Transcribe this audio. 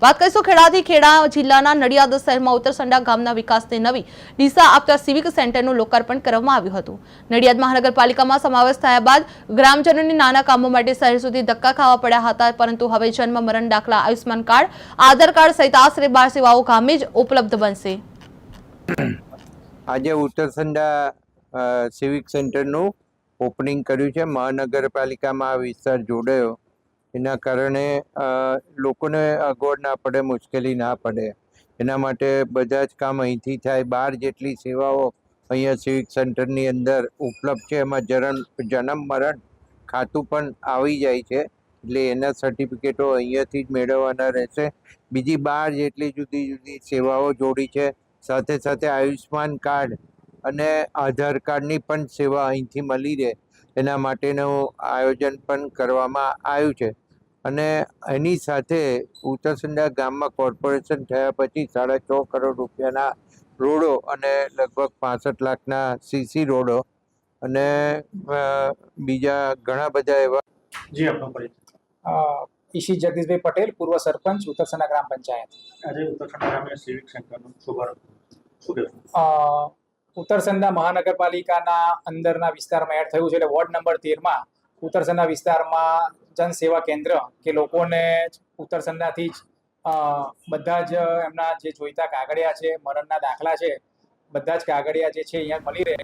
વાત કરીશું ખેડાથી ખેડા જિલ્લાના નડિયાદ શહેરમાં ઉત્તરસંડા ગામના વિકાસને નવી દિશા આપતા સિવિક સેન્ટરનું લોકાર્પણ કરવામાં આવ્યું હતું। નડિયાદ મહાનગરપાલિકામાં સમાવેશ થયા બાદ ગ્રામજનોને નાના કામો માટે શહેર સુધી ધક્કા ખાવા પડ્યા હતા, પરંતુ હવે જન્મ મરણ દાખલા, આયુષ્માન કાર્ડ, આધાર કાર્ડ સહિત આશરે 12 સેવાઓ ગામે જ ઉપલબ્ધ બનશે। આજે ઉત્તરસંડા સિવિક સેન્ટરનું ઓપનિંગ કર્યું છે। મહાનગરપાલિકામાં આ વિસ્તાર જોડાયો એના કારણે લોકોને અગવડ ના પડે, મુશ્કેલી ના પડે, એના માટે બધા જ કામ અહીંથી થાય। 12 જેટલી સેવાઓ અહીંયા સિવિક સેન્ટરની અંદર ઉપલબ્ધ છે। એમાં જન્મ મરણ ખાતું પણ આવી જાય છે, એટલે એના સર્ટિફિકેટો અહીંયાથી જ મેળવવાના રહેશે। બીજી 12 જેટલી જુદી જુદી સેવાઓ જોડી છે। સાથે સાથે આયુષ્માન કાર્ડ અને આધાર કાર્ડની પણ સેવા અહીંથી મળી રહે એના માટેનું આયોજન પણ કરવામાં આવ્યું છે। અને એની સાથે ઉત્તરસંડા ગામમાં કોર્પોરેશન થયા પછી 6.5 કરોડ રૂપિયાના રોડો અને લગભગ 65 લાખના સીસી રોડો અને બીજા ઘણા બધા એવા। જી આપનો પરિચય। ઈશી જગદીશભાઈ પટેલ, પૂર્વ સરપંચ, ઉત્તરસંડા ગ્રામ પંચાયત। આજે ઉત્તરસંડા ગામે સિવિક સેન્ટરનું શુભારંભ શું કહેશો? ઉત્તરસંડા મહાનગરપાલિકાના અંદરના વિસ્તારમાં એડ થયું છે, એટલે વોર્ડ નંબર 13માં ઉત્તરસંડા વિસ્તારમાં જન સેવા કેન્દ્ર કે લોકોને ઉત્તરસંડાથી જ બધા જ એમના જે જોઈતા કાગળિયા છે, મરણના દાખલા છે, બધા જ કાગળિયા જે છે અહીંયા મળી રહે